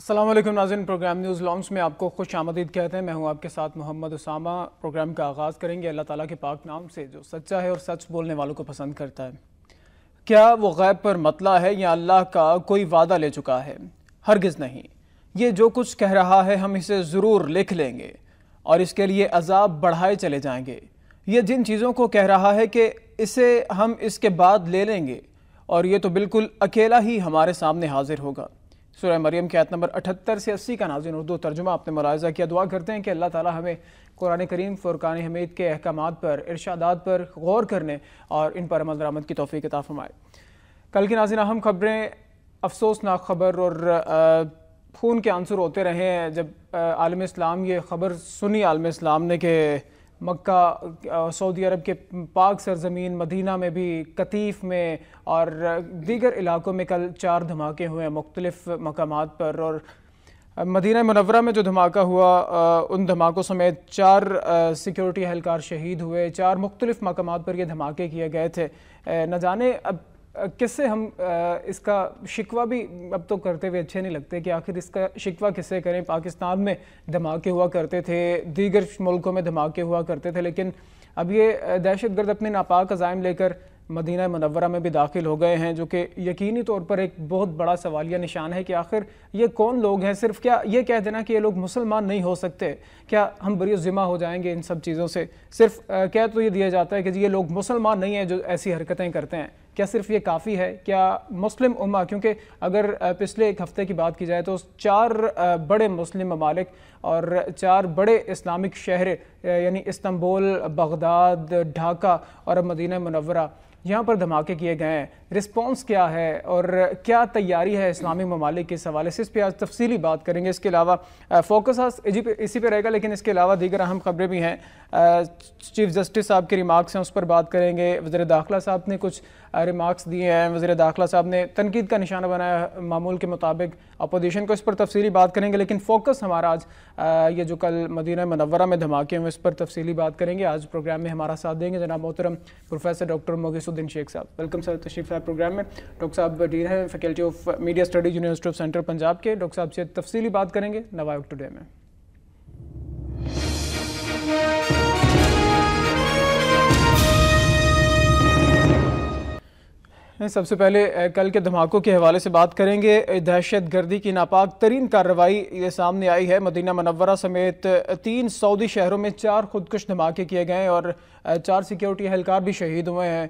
السلام علیکم ناظرین، پروگرام نیوز لانچ میں آپ کو خوش آمدید کہتے ہیں۔ میں ہوں آپ کے ساتھ محمد اسامہ۔ پروگرام کا آغاز کریں گے اللہ تعالیٰ کے پاک نام سے جو سچا ہے اور سچ بولنے والوں کو پسند کرتا ہے۔ کیا وہ غیب پر مطلع ہے یا اللہ کا کوئی وعدہ لے چکا ہے؟ ہرگز نہیں۔ یہ جو کچھ کہہ رہا ہے ہم اسے ضرور لکھ لیں گے اور اس کے لیے عذاب بڑھائے چلے جائیں گے۔ یہ جن چیزوں کو کہہ رہا ہے کہ اسے ہم اس کے بعد لے لیں گے اور یہ تو بالکل اکیلا ہی ہمارے سامنے حاضر ہوگا۔ سورہ مریم کی آیت نمبر 78 سے 80 کا ناظرین اردو ترجمہ آپ نے ملاحظہ کیا۔ دعا کرتے ہیں کہ اللہ تعالیٰ ہمیں قرآن کریم فرقان حمید کے احکامات پر، ارشادات پر غور کرنے اور ان پر عمل درآمد کی توفیق عطا فرمائے۔ کل کی ناظرین اہم خبریں، افسوسناک خبر اور خون کے عنصر ہوتے رہے ہیں جب عالم اسلام یہ خبر سنی عالم اسلام نے کہ مکہ، سعودی عرب کے پاک سرزمین مدینہ میں بھی، قطیف میں اور دیگر علاقوں میں کل 4 دھماکے ہوئے مختلف مقامات پر، اور مدینہ منورہ میں جو دھماکہ ہوا ان دھماکوں سمیت 4 سیکیورٹی اہلکار شہید ہوئے۔ 4 مختلف مقامات پر یہ دھماکے کیے گئے تھے۔ نہ جانے اب کس سے ہم اس کا شکوہ بھی اب تو کرتے ہوئے اچھے نہیں لگتے کہ آخر اس کا شکوہ کس سے کریں۔ پاکستان میں دھماکے ہوا کرتے تھے، دیگر ملکوں میں دھماکے ہوا کرتے تھے، لیکن اب یہ دہشت گرد اپنے ناپاک عزائم لے کر مدینہ منورہ میں بھی داخل ہو گئے ہیں، جو کہ یقینی طور پر ایک بہت بڑا سوالیہ نشان ہے کہ آخر یہ کون لوگ ہیں۔ صرف کیا یہ کہہ دینا کہ یہ لوگ مسلمان نہیں ہو سکتے، کیا ہم بری ذمہ ہو جائیں گے ان سب چیزوں سے؟ صرف کہہ تو یہ دیا جاتا ہے کہ یہ لوگ مسلمان نہیں ہیں جو ایسی حرکتیں کرتے ہیں، کیا صرف یہ کافی ہے؟ کیا مسلم امہ، کیونکہ اگر پچھلے ایک ہفتے کی بات کی جائے تو 4 بڑے مسلم ممالک اور 4 بڑے اسلامک شہر یعنی استنبول، بغداد، ڈھاکہ اور اب مدینہ منورہ، یہاں پر دھماکے کیے گئے ہیں۔ رسپانس کیا ہے اور کیا تیاری ہے اسلامی ممالک کے حوالے سے، اس پہ آج تفصیلی بات کریں گے۔ اس کے علاوہ فوکس اسی پہ رہے گا، لیکن اس کے علاوہ دیگر اہم خبریں بھی ہیں۔ چیف جسٹس صاحب کے ریمارکس ہیں، اس پر بات کریں گے۔ وزیر داخلہ صاحب نے کچھ ریمارکس دیے ہیں، وزیر داخلہ صاحب نے تنقید کا نشانہ بنایا معمول کے مطابق اپوزیشن کو، اس پر تفصیلی بات کریں گے۔ لیکن فوکس ہمارا آج یہ جو کل مدینہ منورہ میں دھماکے ہیں اس پر تفصیلی بات کریں گے۔ آج پروگرام میں ہمارا ساتھ دیں گے جناب محترم پروفیسر ڈاکٹر مغیث الدین شیخ صاحب۔ ویلکم سر، تشریف لائے پروگرام میں۔ ڈاکٹر صاحب ڈین ہیں faculty of media studies university of central Punjab کے۔ ڈاکٹر صاحب سے تفصیلی بات کریں گے نوائے ٹوڈے میں۔ سب سے پہلے کل کے دھماکوں کے حوالے سے بات کریں گے۔ دہشت گردی کی ناپاک ترین کارروائی یہ سامنے آئی ہے۔ مدینہ منورہ سمیت 3 سعودی شہروں میں 4 خودکش دھماکے کیے گئے اور 4 سیکیورٹی اہلکار بھی شہید ہوئے ہیں۔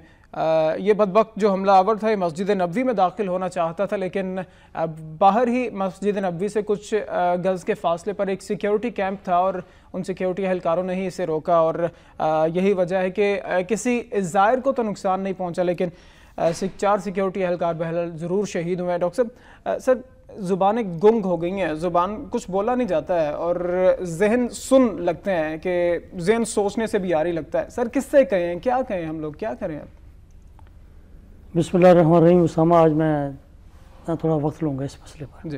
یہ بدبخت جو حملہ آور تھا یہ مسجد نبوی میں داخل ہونا چاہتا تھا، لیکن باہر ہی مسجد نبوی سے کچھ گز کے فاصلے پر ایک سیکیورٹی کیمپ تھا اور ان سیکیورٹی اہلکاروں نے ہی اسے روکا، اور یہی وجہ ہے کہ کسی زائر کو تو نقصان نہیں پہنچا، لیکن 4 سیکیورٹی اہلکار بہرحال ضرور شہید ہوئے ہیں۔ ڈاکٹر صاحب، سر زبانیں گنگ ہو گئی ہیں، زبان کچھ بولا نہیں جاتا ہے اور ذہن سن لگتے ہیں کہ ذہن سوچنے سے بھی عاری لگتا ہے۔ سر کس سے کہیں، کیا کہیں، ہم لوگ کیا کریں اب؟ بسم اللہ الرحمن الرحیم۔ اسامہ، آج میں تھوڑا وقت لوں گا اس مسئلے پر، جی،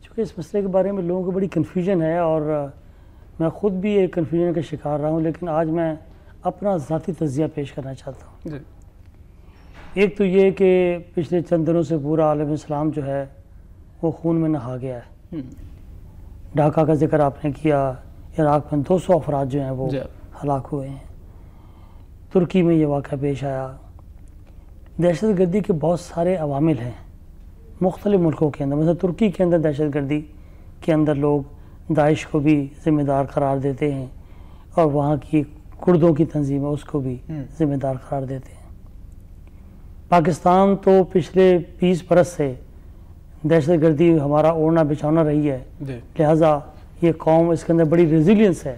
چونکہ اس مسئلے کے بارے میں لوگوں کو بڑی کنفیوژن ہے اور میں خود بھی ایک کنفیوژن کا شکار رہا ہوں، لیکن آج میں اپنا ذاتی تجزیہ پیش کرنا چاہتا ہوں۔ جی، ایک تو یہ کہ پچھلے چند دنوں سے پورا عالم اسلام جو ہے وہ خون میں نہا گیا ہے۔ ڈھاکہ کا ذکر آپ نے کیا، عراق میں 200 افراد جو ہیں وہ ہلاک ہوئے ہیں، ترکی میں یہ واقعہ پیش آیا۔ دہشت گردی کے بہت سارے عوامل ہیں مختلف ملکوں کے اندر، مثلا ترکی کے اندر دہشت گردی کے اندر لوگ داعش کو بھی ذمہ دار قرار دیتے ہیں اور وہاں کی کردوں کی تنظیم ہے اس کو بھی ذمہ دار قرار دیتے ہیں۔ پاکستان تو پچھلے 20 برس سے دہشت گردی ہمارا اوڑھنا بچھونا رہی ہے، لہٰذا یہ قوم اس کے اندر بڑی ریزیلینس ہے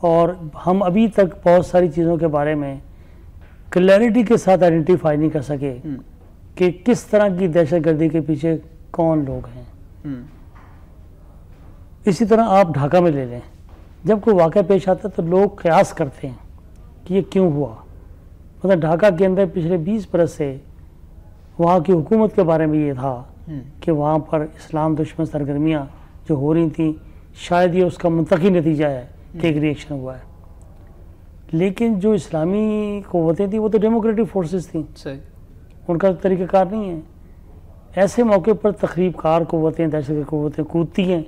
اور ہم ابھی تک بہت ساری چیزوں کے بارے میں کلیئرٹی کے ساتھ آئیڈینٹیفائی نہیں کر سکے کہ کس طرح کی دہشت گردی کے پیچھے کون لوگ ہیں۔ اسی طرح آپ ڈھاکہ میں لے لیں، جب کوئی واقعہ پیش آتا ہے تو لوگ قیاس کرتے ہیں کہ یہ کیوں ہوا۔ مطلب ڈھاکہ کے اندر پچھلے 20 برس سے وہاں کی حکومت کے بارے میں یہ تھا کہ وہاں پر اسلام دشمن سرگرمیاں جو ہو رہی تھیں، شاید یہ اس کا منطقی نتیجہ ہے کہ ایک ریئیکشن ہوا ہے، لیکن جو اسلامی قوتیں تھیں وہ تو ڈیموکریٹک فورسز تھیں، ان کا طریقہ کار نہیں ہے۔ ایسے موقع پر تخریب کار قوتیں، دہشت گرد قوتیں کودتی ہیں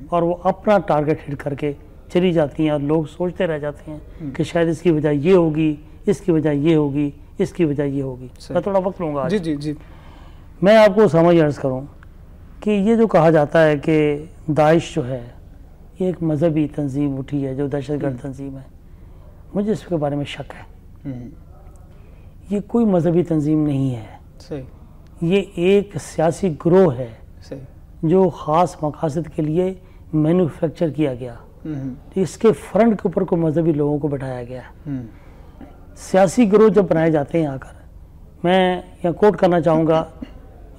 اور وہ اپنا ٹارگٹ ہٹ کر کے چلی جاتی ہیں، اور لوگ سوچتے رہ جاتے ہیں کہ شاید اس کی وجہ یہ ہوگی، اس کی وجہ یہ ہوگی، اس کی وجہ یہ ہوگی۔ میں تھوڑا وقت لوں گا آج۔ جی میں آپ کو سمجھ عرض کروں کہ یہ جو کہا جاتا ہے کہ داعش جو ہے یہ ایک مذہبی تنظیم اٹھی ہے جو دہشت گرد تنظیم ہے، مجھے اس کے بارے میں شک ہے۔ یہ کوئی مذہبی تنظیم نہیں ہے، یہ ایک سیاسی گروہ ہے جو خاص مقاصد کے لیے مینوفیکچر کیا گیا۔ اس کے فرنٹ کے اوپر کو مذہبی لوگوں کو بٹھایا گیا ہے۔ سیاسی گروہ جب بنائے جاتے ہیں آ کر، میں یہاں کوٹ کرنا چاہوں گا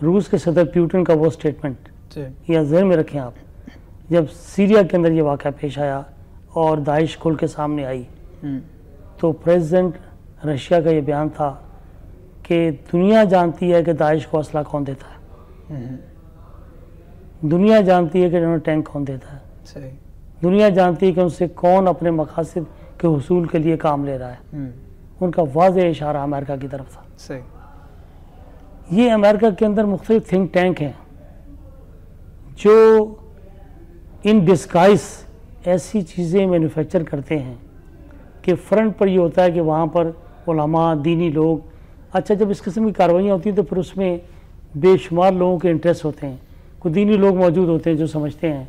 روس کے صدر پیوٹن کا وہ سٹیٹمنٹ، یا ذہن میں رکھیں آپ، جب سیریا کے اندر یہ واقعہ پیش آیا اور داعش کھل کے سامنے آئی، تو پریزیڈنٹ رشیا کا یہ بیان تھا کہ دنیا جانتی ہے کہ داعش کو اسلحہ کون دیتا ہے، دنیا جانتی ہے کہ انہوں نے ٹینک کون دیتا ہے، دنیا جانتی ہے کہ ان سے کون اپنے مقاصد کے حصول کے لیے کام لے رہا ہے۔ ان کا واضح اشارہ امریکہ کی طرف تھا۔ یہ امریکہ کے اندر مختلف تھنک ٹینک ہیں جو ان ڈسگائز ایسی چیزیں مینوفیکچر کرتے ہیں کہ فرنٹ پر یہ ہوتا ہے کہ وہاں پر علماء، دینی لوگ، اچھا جب اس قسم کی کاروائیاں ہوتی ہیں تو پھر اس میں بے شمار لوگوں کے انٹرسٹ ہوتے ہیں۔ کوئی دینی لوگ موجود ہوتے ہیں جو سمجھتے ہیں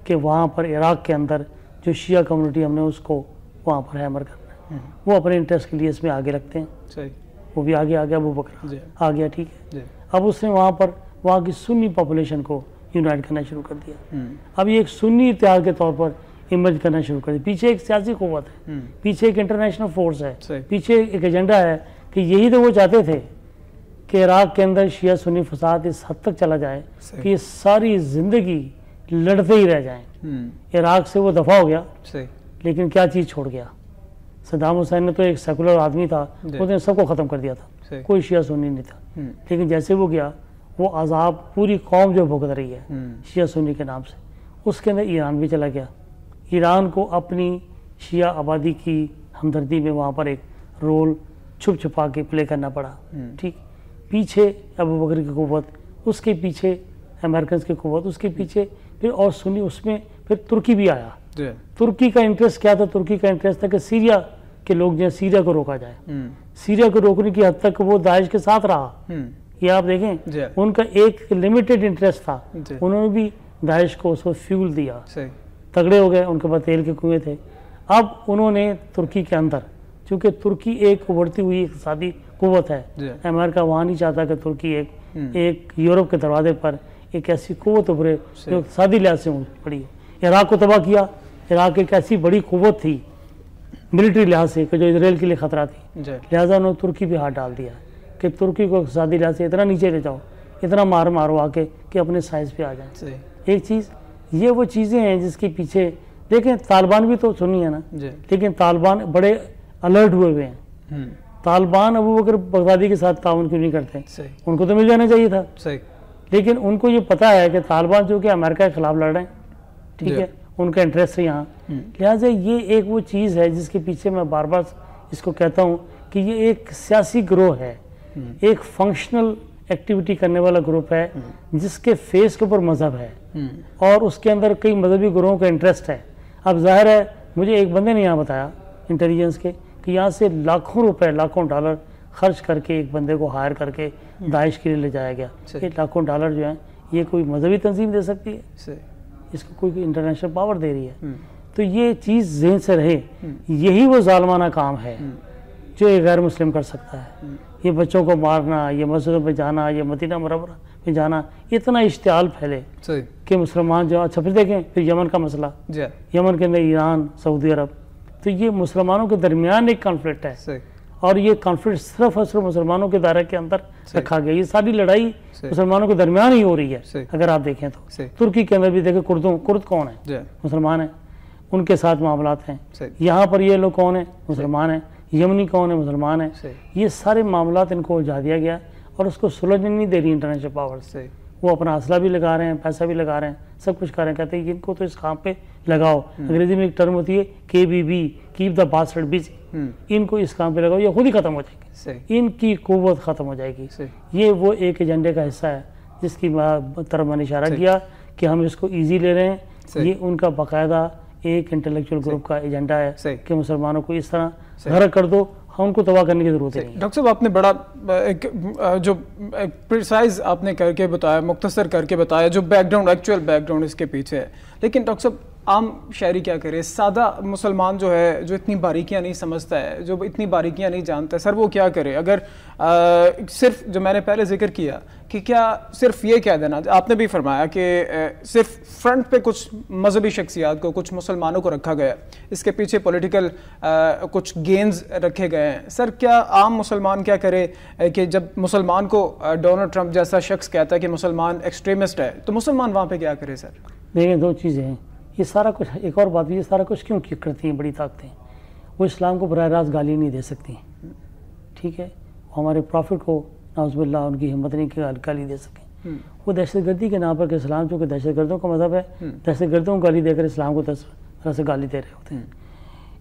کہ وہاں پر عراق کے اندر جو شیعہ کمیونٹی ہم نے اس کو وہاں پر ہیمر کرنا ہے، وہ اپنے انٹرسٹ کے لیے اس میں آگے رکھتے ہیں۔ وہ بھی آگے آ گیا، ابو بکر آ گیا، ٹھیک ہے۔ اب اس نے وہاں کی سنی پاپولیشن کو یونائٹ کرنا شروع کر دیا۔ اب یہ ایک سنی اتحاد کے طور پر ایمرج کرنا شروع کر دیا۔ پیچھے ایک سیاسی قوت ہے، پیچھے ایک انٹرنیشنل فورس ہے، پیچھے ایک ایجنڈا ہے کہ یہی تو وہ چاہتے تھے کہ عراق کے اندر شیعہ سنی فساد اس حد تک چلا جائے کہ یہ ساری زندگی لڑتے ہی رہ جائیں۔ عراق سے وہ دفاع ہو گیا، لیکن کیا چیز چھوڑ گیا؟ صدام حسین نے تو ایک سیکولر آدمی تھا، اس نے سب کو ختم کر دیا تھا، کوئی شیعہ سنی نہیں تھا۔ لیکن جیسے وہ گیا، وہ عذاب پوری قوم جو بھگت رہی ہے شیعہ سنی کے نام سے، اس کے اندر ایران بھی چلا گیا۔ ایران کو اپنی شیعہ آبادی کی ہمدردی میں وہاں پر ایک رول چھپ چھپا کے پلے کرنا پڑا، ٹھیک۔ پیچھے ابو بکر کی قوت، اس کے پیچھے امریکنز کی قوت، اس کے پیچھے پھر اور سنی، اس میں پھر ترکی بھی آیا۔ ترکی کا انٹرسٹ کیا تھا؟ ترکی کا انٹرسٹ تھا کہ سیریا کے لوگ جو ہیں سیریا کو روکا جائے۔ سیریا کو روکنے کی حد تک وہ داعش کے ساتھ رہا۔ یہ آپ دیکھیں، ان کا ایک لمیٹڈ انٹرسٹ تھا، انہوں نے بھی داعش کو اس کو فیول دیا، تگڑے ہو گئے، ان کے پاس تیل کے کنویں تھے۔ اب انہوں نے ترکی کے اندر، چونکہ ترکی ایک ابھرتی ہوئی اقتصادی قوت ہے، امریکہ وہاں نہیں چاہتا کہ ترکی ایک یورپ کے دروازے پر ایک ایسی قوت ابھرے جو اقتصادی لحاظ سے پڑی ہے۔ عراق کو تباہ کیا، عراق ایک ایسی بڑی قوت تھی ملٹری لحاظ سے کہ جو اسرائیل کے لیے خطرہ تھی، لہٰذا انہوں نے ترکی بھی ہاتھ ڈال دیا کہ ترکی کو اقتصادی لحاظ سے اتنا نیچے لے جاؤ، اتنا مارو آ کے کہ اپنے سائز پہ آ جائیں۔ ایک چیز یہ وہ چیزیں ہیں جس کے پیچھے دیکھیں، طالبان بھی تو سنی ہے نا، لیکن طالبان بڑے الرٹ ہوئے ہیں۔ طالبان ابو بکر بغدادی کے ساتھ تعاون کیوں نہیں کرتے؟ ان کو تو مل جانا چاہیے تھا، لیکن ان کو یہ پتا ہے کہ طالبان جو کہ امریکہ کے خلاف لڑ رہے ہیں، ٹھیک ہے، ان کا انٹرسٹ ہے یہاں، لہٰذا یہ ایک وہ چیز ہے جس کے پیچھے میں بار بار اس کو کہتا ہوں کہ یہ ایک سیاسی گروہ ہے، ایک فنکشنل ایکٹیویٹی کرنے والا گروپ ہے جس کے فیس کے اوپر مذہب ہے اور اس کے اندر کئی مذہبی گروہوں کا انٹرسٹ ہے۔ اب ظاہر ہے، مجھے ایک بندے نے یہاں بتایا انٹیلیجنس کے کہ یہاں سے لاکھوں روپے، لاکھوں ڈالر خرچ کر کے ایک بندے کو ہائر کر کے داعش کے لیے لے جایا گیا۔ یہ لاکھوں ڈالر جو ہیں یہ کوئی مذہبی تنظیم دے سکتی ہے؟ اس کو کوئی انٹرنیشنل پاور دے رہی ہے؟ تو یہ چیز ذہن سے رہے، یہی وہ ظالمانہ کام ہے جو ایک غیر مسلم کر سکتا ہے۔ یہ بچوں کو مارنا، یہ مسجدوں پہ جانا، یہ مدینہ منورہ پہ جانا، اتنا اشتعال پھیلے کہ مسلمان جو، اچھا پھر دیکھیں پھر یمن کا مسئلہ، یمن کے اندر ایران، سعودی عرب، تو یہ مسلمانوں کے درمیان ایک کانفلکٹ ہے اور یہ کانفلکٹ صرف اور صرف مسلمانوں کے دائرے کے اندر رکھا گیا۔ یہ ساری لڑائی مسلمانوں کے درمیان ہی ہو رہی ہے۔ اگر آپ دیکھیں تو ترکی کے اندر بھی دیکھیں، کرد کون ہیں؟ مسلمان ہیں، ان کے ساتھ معاملات ہیں۔ یہاں پر یہ لوگ کون ہیں؟ مسلمان ہیں۔ یمنی کون ہے؟ مسلمان ہیں۔ یہ سارے معاملات ان کو الجھا دیا گیا اور اس کو سلجھنے نہیں دے رہی انٹرنیشنل پاورز۔ وہ اپنا اسلحہ بھی لگا رہے ہیں، پیسہ بھی لگا رہے ہیں، سب کچھ کر رہے ہیں، کہتے ہیں ان کو تو اس کام پہ لگاؤ۔ انگریزی میں ایک ٹرم ہوتی ہے KBB، keep the bastard busy, ان کو اس کام پہ لگاؤ، یہ خود ہی ختم ہو جائے گی، ان کی قوت ختم ہو جائے گی۔ یہ وہ ایک ایجنڈے کا حصہ ہے جس کی طرف میں نے اشارہ کیا کہ ہم اس کو ایزی لے رہے ہیں، یہ ان کا باقاعدہ ایک انٹلیکچوئل گروپ کا ایجنڈا ہے کہ مسلمانوں کو اس طرح غرق کر دو، ہم ان کو تباہ کرنے کی ضرورت نہیں ہے۔ ڈاکٹر صاحب آپ نے بڑا جو پریسائز آپ نے کر کے بتایا، مختصر کر کے بتایا جو background, actual background اس کے پیچھے ہے، لیکن ڈاکٹر صاحب عام شہری کیا کرے، سادہ مسلمان جو ہے، جو اتنی باریکیاں نہیں سمجھتا ہے، جو اتنی باریکیاں نہیں جانتا ہے، سر وہ کیا کرے؟ اگر صرف جو میں نے پہلے ذکر کیا کہ کیا صرف یہ کہہ دینا، آپ نے بھی فرمایا کہ صرف فرنٹ پہ کچھ مذہبی شخصیات کو، کچھ مسلمانوں کو رکھا گیا، اس کے پیچھے پولیٹیکل کچھ گینز رکھے گئے ہیں، سر کیا عام مسلمان کیا کرے کہ جب مسلمان کو ڈونلڈ ٹرمپ جیسا شخص کہتا ہے کہ مسلمان ایکسٹریمسٹ ہے، تو مسلمان وہاں پہ کیا کرے؟ سر دیکھیں دو چیزیں ہیں، یہ سارا کچھ، ایک اور بات بھی، یہ سارا کچھ کیوں کرتی ہیں بڑی طاقتیں؟ وہ اسلام کو براہ راست گالی نہیں دے سکتی، ٹھیک ہے، وہ ہمارے پروفٹ کو نعوذ باللہ ان کی ہمت نہیں کہ گالی دے سکیں، وہ دہشت گردی کے نام پر کہ اسلام چونکہ دہشت گردوں کا مذہب ہے، دہشت گردوں کو گالی دے کر اسلام کو طرح سے گالی دے رہے ہوتے ہیں،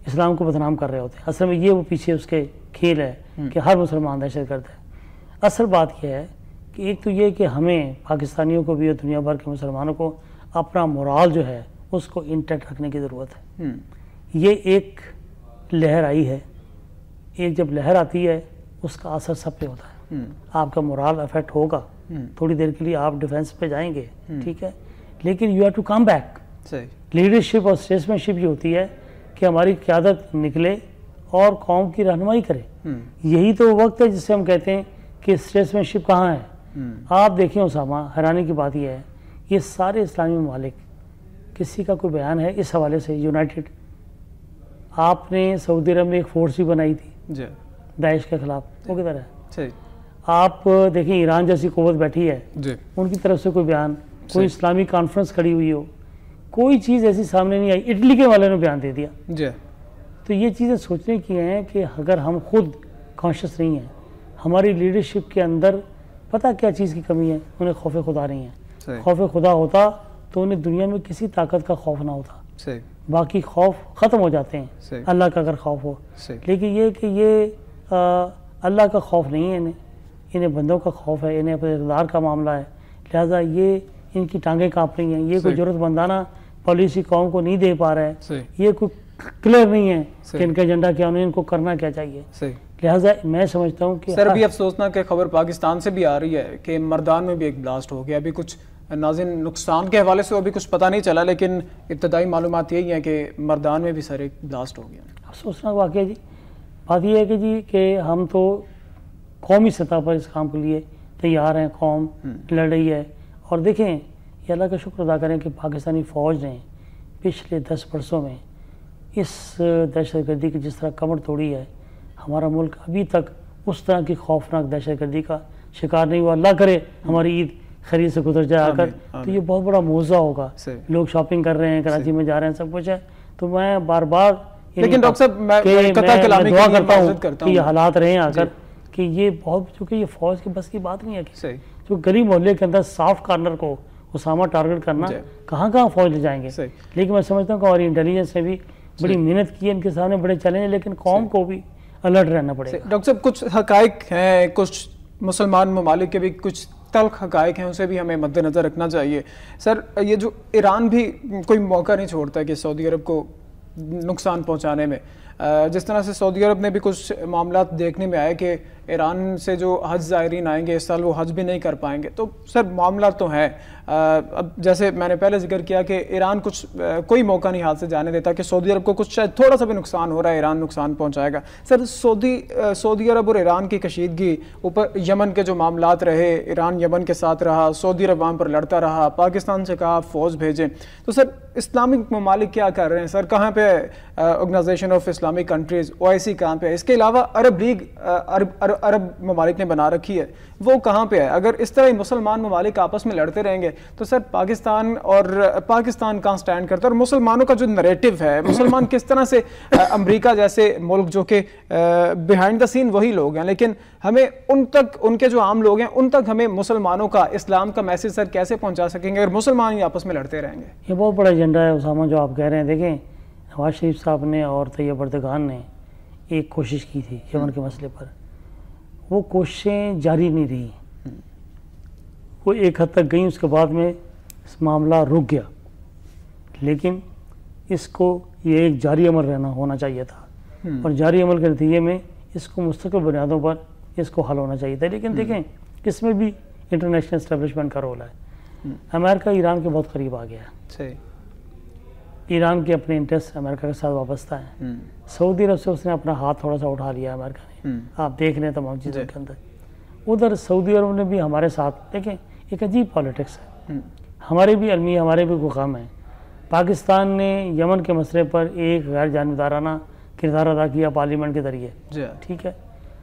اسلام کو بدنام کر رہے ہوتے ہیں۔ اصل میں یہ وہ پیچھے اس کے کھیل ہے کہ ہر مسلمان دہشت گرد ہے۔ اصل بات یہ ہے کہ ایک تو یہ کہ ہمیں پاکستانیوں کو بھی اور دنیا بھر کے مسلمانوں کو اپنا مورال جو ہے اس کو انٹیکٹ رکھنے کی ضرورت ہے۔ یہ ایک لہر آئی ہے، ایک جب لہر آتی ہے اس کا اثر سب پہ ہوتا ہے، آپ کا مورال افیکٹ ہوگا، تھوڑی دیر کے لیے آپ ڈیفینس پہ جائیں گے، ٹھیک ہے، لیکن you have to come back. Leadership اور اسٹیٹسمین شپ یہ ہوتی ہے کہ ہماری قیادت نکلے اور قوم کی رہنمائی کرے، یہی تو وقت ہے جس سے ہم کہتے ہیں کہ اسٹیٹسمین شپ کہاں ہے۔ آپ دیکھیں اسامہ، حیرانی کی بات یہ ہے، یہ سارے اسلامی ممالک، کسی کا کوئی بیان ہے اس حوالے سے؟ یونائٹڈ، آپ نے سعودی عرب میں ایک فورس بھی بنائی تھی داعش کے خلاف، وہ کدھر ہے؟ آپ دیکھیں ایران جیسی قوت بیٹھی ہے، ان کی طرف سے کوئی بیان، کوئی اسلامی کانفرنس کھڑی ہوئی ہو، کوئی چیز ایسی سامنے نہیں آئی، اٹلی کے والے نے بیان دے دیا۔ تو یہ چیزیں سوچنے کی ہیں کہ اگر ہم خود کانشیس نہیں ہیں، ہماری لیڈرشپ کے اندر پتہ کیا چیز کی کمی ہے، انہیں خوف خدا نہیں ہے۔ خوف خدا ہوتا تو انہیں دنیا میں کسی طاقت کا خوف نہ ہوتا، باقی خوف ختم ہو جاتے ہیں اللہ کا اگر خوف ہو۔ لیکن یہ کہ یہ اللہ کا خوف نہیں ہے، انہیں بندوں کا خوف ہے، انہیں اپنے اقتدار کا معاملہ ہے، لہٰذا یہ ان کی ٹانگیں کانپ رہی ہیں، یہ کوئی ضرورت مندانہ پالیسی قوم کو نہیں دے پا رہا ہے، یہ کوئی کلیئر نہیں ہے کہ ان کا ایجنڈا کیا، انہیں ان کو کرنا کیا چاہیے۔ لہٰذا میں سمجھتا ہوں کہ سر ابھی افسوسناک کہ خبر پاکستان سے بھی آ رہی ہے کہ مردان میں بھی ایک بلاسٹ ہو گیا، ابھی کچھ ناظرین نقصان کے حوالے سے ابھی کچھ پتہ نہیں چلا، لیکن ابتدائی معلومات یہی ہیں کہ مردان میں بھی سر ایک بلاسٹ ہو گیا۔ افسوسناک واقعہ جی، بات یہ ہے کہ جی کہ ہم تو قومی سطح پر اس کام کے لیے تیار ہیں، قوم لڑ رہی ہے، اور دیکھیں یہ اللہ کا شکر ادا کریں کہ پاکستانی فوج نے پچھلے 10 برسوں میں اس دہشت گردی کی جس طرح کمر توڑی ہے، ہمارا ملک ابھی تک اس طرح کی خوفناک دہشت گردی کا شکار نہیں ہوا۔ اللہ کرے ہماری عید خرید سے گزر جائے آ کر، تو یہ بہت بڑا معجزہ ہوگا۔ لوگ شاپنگ کر رہے ہیں، کراچی میں جا رہے ہیں، سب کچھ ہے، تو میں بار بار لیکن ڈاکٹر صاحب میں دعا کرتا ہوں کہ یہ حالات رہیں آ کر کہ یہ بہت، چونکہ یہ فوج کی بس کی بات نہیں ہے کہ جو گلی محلے کے اندر سافٹ کارنر کو اسامہ ٹارگٹ کرنا، کہاں فوج لے جائیں گے۔ لیکن میں سمجھتا ہوں کہ ہماری انٹیلیجنس نے بھی بڑی محنت کی ہے، ان کے سامنے بڑے چیلنج ہیں، لیکن قوم کو بھی الرٹ رہنا پڑے گا۔ ڈاکٹر صاحب کچھ حقائق ہیں، کچھ مسلمان ممالک کے بھی کچھ تلخ حقائق ہیں، اسے بھی ہمیں مد نظر رکھنا چاہیے۔ سر یہ جو ایران بھی کوئی موقع نہیں چھوڑتا کہ سعودی عرب کو نقصان پہنچانے میں، جس طرح سے سعودی عرب نے بھی کچھ معاملات دیکھنے میں آئے کہ ایران سے جو حج زائرین آئیں گے اس سال وہ حج بھی نہیں کر پائیں گے، تو سر معاملات تو ہیں۔ اب جیسے میں نے پہلے ذکر کیا کہ ایران کچھ کوئی موقع نہیں ہاتھ سے جانے دیتا کہ سعودی عرب کو کچھ شاید تھوڑا سا بھی نقصان ہو رہا ہے ایران نقصان پہنچائے گا۔ سر سعودی عرب اور ایران کی کشیدگی، اوپر یمن کے جو معاملات رہے، ایران یمن کے ساتھ رہا، سعودی عرب وہاں پر لڑتا رہا، پاکستان سے کہا فوج بھیجیں، تو سر اسلامک ممالک کیا کر رہے ہیں؟ سر کہاں پہ organisation of Islamic countries OIC کہاں پہ ہے؟ اس کے علاوہ عرب لیگ عرب ممالک نے بنا رکھی ہے، وہ کہاں پہ ہے؟ اگر اس طرح مسلمان ممالک آپس میں لڑتے رہیں گے تو سر پاکستان کہاں سٹینڈ کرتا ہے؟ اور مسلمانوں کا جو نریٹو ہے، مسلمان کس طرح سے امریکہ جیسے ملک جو کہ بیہائنڈ دا سین وہی لوگ ہیں، لیکن ہمیں ان تک، ان کے جو عام لوگ ہیں ان تک ہمیں مسلمانوں کا اسلام کا میسج سر کیسے پہنچا سکیں گے اگر مسلمان ہی آپس میں لڑتے رہیں گے؟ یہ بہت بڑا ایجنڈا ہے اسامہ جو آپ کہہ رہے ہیں۔ دیکھیں نواز شریف صاحب نے اور طیب اردگان نے ایک کوشش کی تھی یمن کے مسئلے پر، وہ کوششیں جاری نہیں رہی، وہ ایک حد تک گئیں، اس کے بعد میں معاملہ رک گیا، لیکن اس کو یہ ایک جاری عمل رہنا ہونا چاہیے تھا، اور جاری عمل کے نتیجے میں اس کو مستقل بنیادوں پر اس کو حل ہونا چاہیے تھا. لیکن دیکھیں اس میں بھی انٹرنیشنل اسٹیبلشمنٹ کا رول ہے. امریکہ ایران کے بہت قریب آ گیا ہے، ایران کے اپنے انٹرسٹ امریکہ کے ساتھ وابستہ ہیں. سعودی عرب سے اس نے اپنا ہاتھ تھوڑا سا اٹھا لیا امریکہ نے، آپ دیکھ رہے ہیں تمام چیزوں کے اندر. ادھر سعودی عرب نے بھی ہمارے ساتھ، دیکھیں ایک عجیب پالیٹکس ہے، ہمارے بھی علمی، ہمارے بھی حکام ہیں. پاکستان نے یمن کے مسئلے پر ایک غیر جانبدارانہ کردار ادا کیا پارلیمنٹ کے ذریعے، ٹھیک ہے،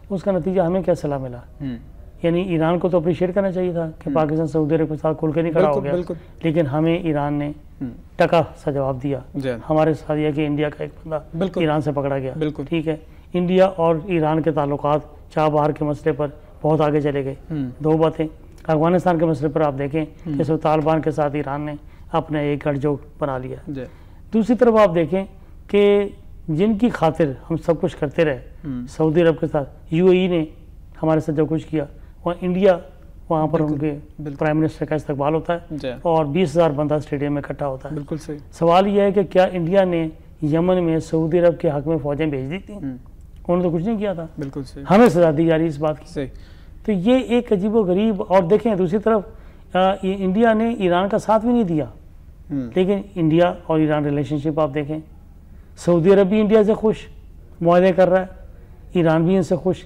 اس کا نتیجہ ہمیں کیا صلاح ملا؟ یعنی ایران کو تو اپریشیٹ کرنا چاہیے تھا کہ پاکستان سعودی عرب کے ساتھ کھل کے نہیں کھڑا ہو گیا، لیکن ہمیں ایران نے ٹکا سا جواب دیا ہمارے ساتھ، یہ کہ انڈیا کا ایک بندہ ایران سے پکڑا گیا، ٹھیک ہے. انڈیا اور ایران کے تعلقات چاہ بہار کے مسئلے پر بہت آگے چلے گئے. دو باتیں، افغانستان کے مسئلے پر آپ دیکھیں کہ اس طالبان کے ساتھ ایران نے اپنا ایک گٹھ جوڑ بنا لیا. دوسری طرف آپ دیکھیں کہ جن کی خاطر ہم سب کچھ کرتے رہے، سعودی عرب کے ساتھ یو اے ای نے ہمارے ساتھ جو کچھ کیا، وہ انڈیا وہاں پر ان کے پرائم منسٹر کا استقبال ہوتا ہے اور 20,000 بندہ اسٹیڈیم میں اکٹھا ہوتا ہے. بالکل صحیح. سوال یہ ہے کہ کیا انڈیا نے یمن میں سعودی عرب کے حق میں فوجیں بھیج دی تھیں؟ انہوں نے تو کچھ نہیں کیا تھا. بالکل صحیح. ہمیں سزا دی جا رہی اس بات کی. تو یہ ایک عجیب و غریب. اور دیکھیں دوسری طرف انڈیا نے ایران کا ساتھ بھی نہیں دیا، لیکن انڈیا اور ایران ریلیشن شپ آپ دیکھیں، سعودی عرب بھی انڈیا سے خوش معاہدے کر رہا ہے، ایران بھی ان سے خوش.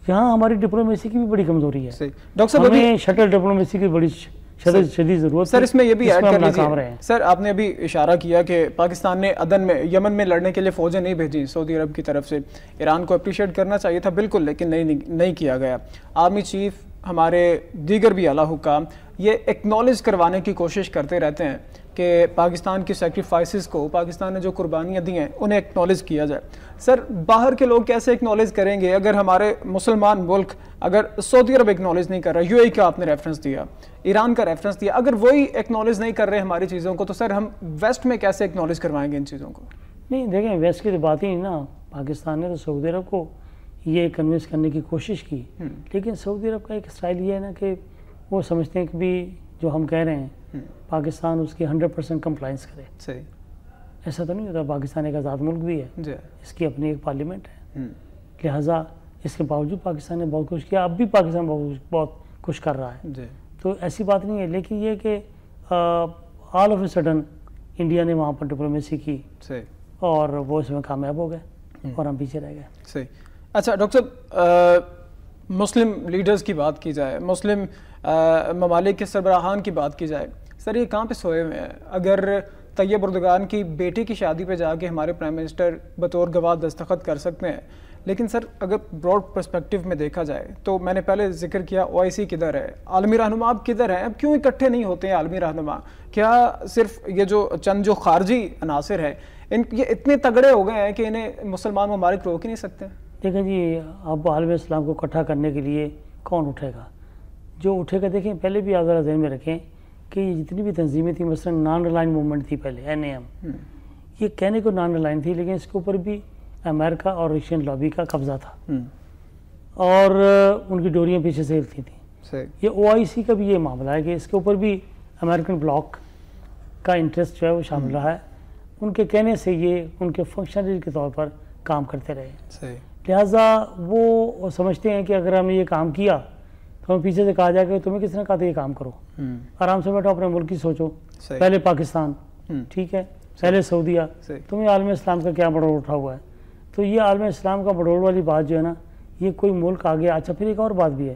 یہاں ہماری ڈپلومیسی کی بھی بڑی کمزوری ہے. ڈاکٹر صاحب ہمیں شٹل ڈپلومیسی کی بڑی شدید ضرورت. سر اس میں یہ بھی ایڈ کر لیجیے. سر آپ نے ابھی اشارہ کیا کہ پاکستان نے عدن میں یمن میں لڑنے کے لیے فوجیں نہیں بھیجی سعودی عرب کی طرف سے. ایران کو اپریشیٹ کرنا چاہیے تھا بالکل، لیکن نہیں کیا گیا. آرمی چیف، ہمارے دیگر بھی اعلیٰ حکام یہ ایکنالج کروانے کی کوشش کرتے رہتے ہیں کہ پاکستان کی سیکریفائسز کو، پاکستان نے جو قربانیاں دی ہیں انہیں ایکنالج کیا جائے. سر باہر کے لوگ کیسے ایکنالج کریں گے اگر ہمارے مسلمان ملک، اگر سعودی عرب ایکنالج نہیں کر رہا، یو اے کا آپ نے ریفرنس دیا، ایران کا ریفرنس دیا، اگر وہی ایکنالج نہیں کر رہے ہماری چیزوں کو، تو سر ہم ویسٹ میں کیسے ایکنالج کروائیں گے ان چیزوں کو؟ نہیں دیکھیں ویسٹ کی تو بات ہی نہیں نا. پاکستان نے تو سعودی عرب کو یہ کنوینس کرنے کی کوشش کی، لیکن سعودی عرب کا ایک اسٹائل یہ ہے نا کہ وہ سمجھتے ہیں کہ بھی جو ہم کہہ رہے ہیں پاکستان اس کی 100% کمپلائنس کرے. صحیح. ایسا تو نہیں ہوتا. پاکستان ایک آزاد ملک بھی ہے، اس کی اپنی ایک پارلیمنٹ ہے، لہٰذا اس کے باوجود پاکستان نے بہت کچھ کیا، اب بھی پاکستان بہت کچھ کر رہا ہے، تو ایسی بات نہیں ہے. لیکن یہ کہ all of a sudden India نے وہاں پر ڈپلومیسی کی اور وہ اس میں کامیاب ہو گئے اور ہم پیچھے رہ گئے. صحیح. اچھا ڈاکٹر صاحب، مسلم لیڈرز کی بات کی جائے، مسلم ممالک کے سربراہان کی بات کی جائے، سر یہ کہاں پہ سوئے ہوئے ہیں؟ اگر طیب اردگان کی بیٹی کی شادی پہ جا کے ہمارے پرائم منسٹر بطور گواہ دستخط کر سکتے ہیں، لیکن سر اگر براڈ پرسپیکٹیو میں دیکھا جائے تو میں نے پہلے ذکر کیا او آئی سی کدھر ہے، عالمی رہنما اب کدھر ہیں؟ اب کیوں اکٹھے نہیں ہوتے ہیں عالمی رہنما؟ کیا صرف یہ جو چند جو خارجی عناصر ہیں یہ اتنے تگڑے ہو گئے ہیں کہ انہیں مسلمان ممالک روک ہی نہیں سکتے؟ دیکھیں جی، اب عالم اسلام کو اکٹھا کرنے کے لیے کون اٹھے گا؟ جو اٹھے گا، دیکھیں پہلے بھی آپ ذرا ذہن میں رکھیں کہ یہ جتنی بھی تنظیمیں تھیں، مثلا نان الائن موومنٹ تھی پہلے NAM، یہ کہنے کو نان الائن تھی لیکن اس کے اوپر بھی امریکہ اور رشین لابی کا قبضہ تھا اور ان کی ڈوریاں پیچھے سے ہلتی تھیں. یہ OIC کا بھی یہ معاملہ ہے کہ اس کے اوپر بھی امریکن بلاک کا انٹرسٹ جو ہے وہ شامل رہا ہے. ان کے کہنے سے یہ ان کے فنکشنری کے طور پر کام کرتے رہے، لہٰذا وہ سمجھتے ہیں کہ اگر ہم نے یہ کام کیا تو ہمیں پیچھے سے کہا جائے کہ تمہیں کس نے کہا تھا یہ کام کرو، آرام سے بیٹھو اپنے ملک کی سوچو، پہلے پاکستان، ٹھیک ہے، پہلے سعودیہ، تمہیں عالم اسلام کا کیا بڑول اٹھا ہوا ہے؟ تو یہ عالم اسلام کا بڑول والی بات جو ہے نا، یہ کوئی ملک آگے. اچھا پھر ایک اور بات بھی ہے،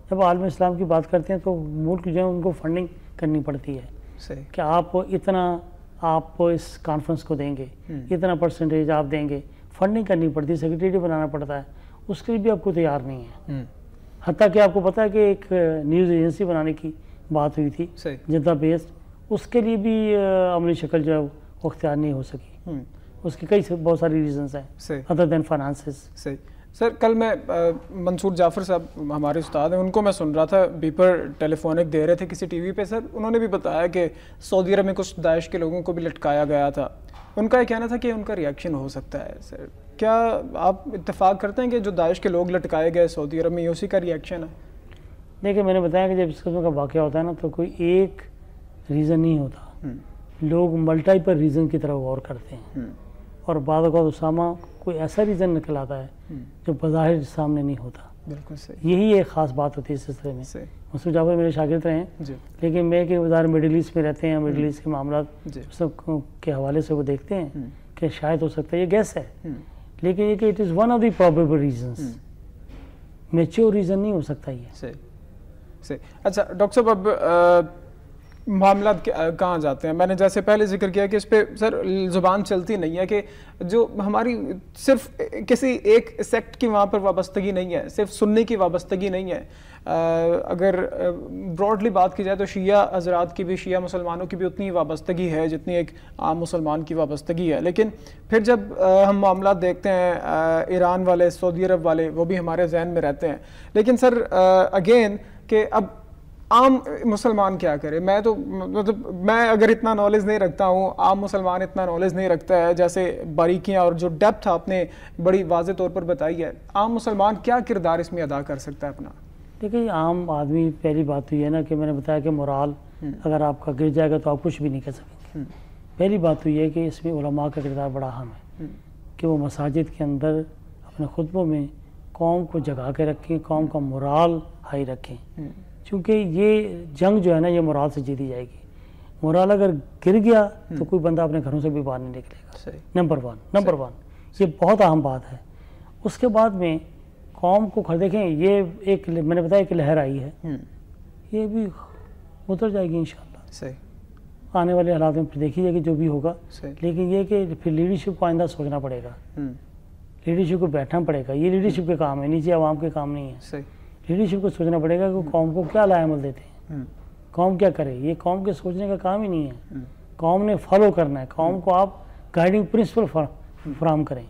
جب عالم اسلام کی بات کرتے ہیں تو ملک جو ہے ان کو فنڈنگ کرنی پڑتی ہے کہ آپ اس کانفرنس کو دیں گے، اتنا پرسنٹیج آپ دیں گے، فنڈنگ کرنی پڑتی ہے، سیکریٹریٹ بنانا پڑتا ہے، اس کے لیے بھی آپ کو تیار نہیں ہے. حتیٰ کہ آپ کو پتہ ہے کہ ایک نیوز ایجنسی بنانے کی بات ہوئی تھی جدہ بیسڈ، اس کے لیے بھی عملی شکل جو ہے وہ اختیار نہیں ہو سکی. اس کی بہت ساری ریزنز ہیں ادر دین فائنانسز. سر کل میں منصور جعفر صاحب ہمارے استاد ہیں، ان کو میں سن رہا تھا، بیپر ٹیلی فونک دے رہے تھے کسی ٹی وی پہ. سر انہوں نے بھی بتایا کہ سعودی عرب میں کچھ داعش کے لوگوں کو بھی لٹکایا گیا تھا. ان کا یہ کہنا تھا کہ ان کا ریئیکشن ہو سکتا ہے. سر کیا آپ اتفاق کرتے ہیں کہ جو داعش کے لوگ لٹکائے گئے سعودی عرب میں یہ اسی کا ریئیکشن ہے؟ دیکھیں میں نے بتایا کہ جب اس قسم کا واقعہ ہوتا ہے نا تو کوئی ایک ریزن نہیں ہوتا، لوگ ملٹیپل ریزن کی طرف غور کرتے ہیں، اور بعض اوقات اسامہ کوئی ایسا ریزن نکل آتا ہے جو بظاہر سامنے نہیں ہوتا. بالکل صحیح. یہی ایک خاص بات ہوتی ہے اس سلسلے میں. مسعود جعفر میرے شاگرد رہے ہیں، لیکن میں کہ وزارت مڈل ایسٹ میں رہتے ہیں، مڈل ایسٹ کے معاملات سب کے حوالے سے وہ دیکھتے ہیں کہ شاید ہو سکتا ہے یہ گیس ہے، لیکن یہ کہ it is one of the probable reasons, mature reason نہیں ہو سکتا یہ. صحیح. اچھا ڈاکٹر صاحب، اب معاملات کہاں جاتے ہیں؟ میں نے جیسے پہلے ذکر کیا کہ اس پہ سر زبان چلتی نہیں ہے کہ جو ہماری صرف کسی ایک سیکٹ کی وہاں پر وابستگی نہیں ہے، صرف سنی کی وابستگی نہیں ہے. اگر براڈلی بات کی جائے تو شیعہ حضرات کی بھی، شیعہ مسلمانوں کی بھی اتنی وابستگی ہے جتنی ایک عام مسلمان کی وابستگی ہے. لیکن پھر جب ہم معاملات دیکھتے ہیں، ایران والے، سعودی عرب والے، وہ بھی ہمارے ذہن میں رہتے ہیں. لیکن سر اگین کہ اب عام مسلمان کیا کرے؟ میں تو مطلب میں اگر اتنا نالج نہیں رکھتا ہوں، عام مسلمان اتنا نالج نہیں رکھتا ہے، جیسے باریکیاں اور جو ڈیپتھ آپ نے بڑی واضح طور پر بتائی ہے، عام مسلمان کیا کردار اس میں ادا کر سکتا ہے اپنا؟ دیکھیں عام آدمی، پہلی بات تو یہ ہے نا کہ میں نے بتایا کہ مورال اگر آپ کا گر جائے گا تو آپ کچھ بھی نہیں کر سکیں گے. پہلی بات تو یہ ہے کہ اس میں علماء کا کردار بڑا اہم ہے کہ وہ مساجد کے اندر اپنے خطبوں میں قوم کو جگا کے رکھیں، قوم کا مورال ہائی رکھیں، چونکہ یہ جنگ جو ہے نا یہ مورال سے جیتی جائے گی. مورال اگر گر گیا تو کوئی بندہ اپنے گھروں سے بھی باہر نہیں نکلے گا. نمبر ون یہ بہت اہم بات ہے. اس کے بعد میں قوم کو دیکھیں، یہ ایک میں نے بتایا ایک لہر آئی ہے، یہ بھی اتر جائے گی انشاءاللہ. آنے والے حالات میں پھر دیکھی جائے گی جو بھی ہوگا. لیکن یہ کہ پھر لیڈرشپ کو آئندہ سوچنا پڑے گا، لیڈرشپ کو بیٹھنا پڑے گا. یہ لیڈرشپ کے کام ہے، نیچے عوام کے کام نہیں ہے. لیڈرشپ کو سوچنا پڑے گا کہ قوم کو کیا لائے عمل دیتے ہیں، قوم کیا کرے. یہ قوم کے سوچنے کا کام ہی نہیں ہے، قوم نے فالو کرنا ہے. قوم کو آپ گائیڈنگ پرنسپل فراہم کریں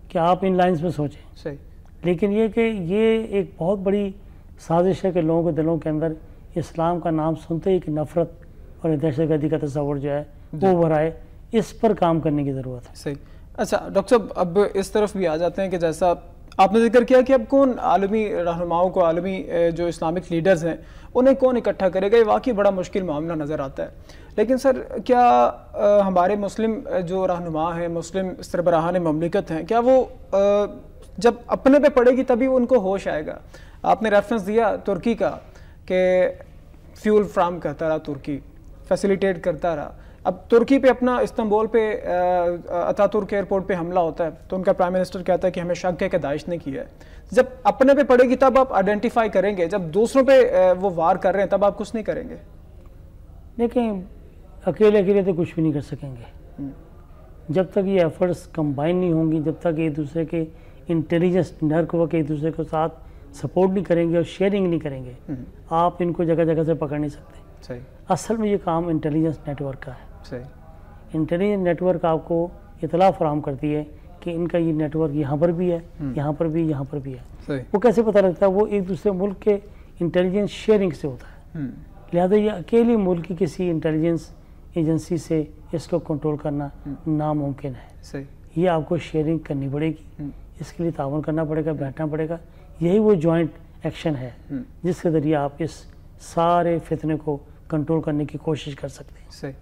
کہ آپ ان لائنز میں سوچیں. لیکن یہ کہ یہ ایک بہت بڑی سازش ہے کہ لوگوں کے دلوں کے اندر اسلام کا نام سنتے ہی کہ نفرت اور دہشت گردی کا تصور جو ہے وہ بھرائے. اس پر کام کرنے کی ضرورت ہے. صحیح. اچھا ڈاکٹر صاحب، اب اس طرف بھی آ جاتے ہیں کہ جیسا آپ نے ذکر کیا کہ اب کون عالمی رہنماؤں کو، عالمی جو اسلامک لیڈرز ہیں انہیں کون اکٹھا کرے گا؟ یہ واقعی بڑا مشکل معاملہ نظر آتا ہے. لیکن سر کیا ہمارے مسلم جو رہنما ہیں، مسلم سربراہان مملکت ہیں، کیا وہ جب اپنے پہ پڑے گی تبھی ان کو ہوش آئے گا؟ آپ نے ریفرنس دیا ترکی کا کہ فیول فراہم کرتا رہا، ترکی فیسیلیٹیٹ کرتا رہا. اب ترکی پہ اپنا استنبول پہ اتا ترک ایئرپورٹ پہ حملہ ہوتا ہے تو ان کا پرائم منسٹر کہتا ہے کہ ہمیں شک ہے کہ داعش نے کیا ہے. جب اپنے پہ پڑے گی تب آپ آئیڈینٹیفائی کریں گے، جب دوسروں پہ وہ وار کر رہے ہیں تب آپ کچھ نہیں کریں گے. دیکھیں اکیلے تو کچھ بھی نہیں کر سکیں گے جب تک یہ ایفرٹس کمبائن نہیں ہوں گی، جب تک ایک دوسرے کے انٹیلیجنس نیٹ ورک ایک دوسرے کے ساتھ سپورٹ نہیں کریں گے اور شیئرنگ نہیں کریں گے. آپ ان کو جگہ جگہ سے پکڑ نہیں سکتے. اصل میں یہ کام انٹیلیجنس نیٹ ورک کا ہے. انٹیلیجنس نیٹ ورک آپ کو اطلاع فراہم کرتی ہے کہ ان کا یہ نیٹ ورک یہاں پر بھی ہے، یہاں پر بھی، یہاں پر بھی ہے. وہ کیسے پتہ لگتا ہے؟ وہ ایک دوسرے ملک کے انٹیلیجنس شیئرنگ سے ہوتا ہے. لہذا یہ اکیلی ملک کی کسی انٹیلیجنس ایجنسی سے اس کو کنٹرول کرنا ناممکن ہے. یہ آپ کو شیئرنگ کرنی پڑے گی، اس کے لیے تعاون کرنا پڑے گا، بیٹھنا پڑے گا. یہی وہ جوائنٹ ایکشن ہے جس کے ذریعے آپ اس سارے فتنے کو کنٹرول کرنے کی کوشش کر سکتے ہیں. صحیح.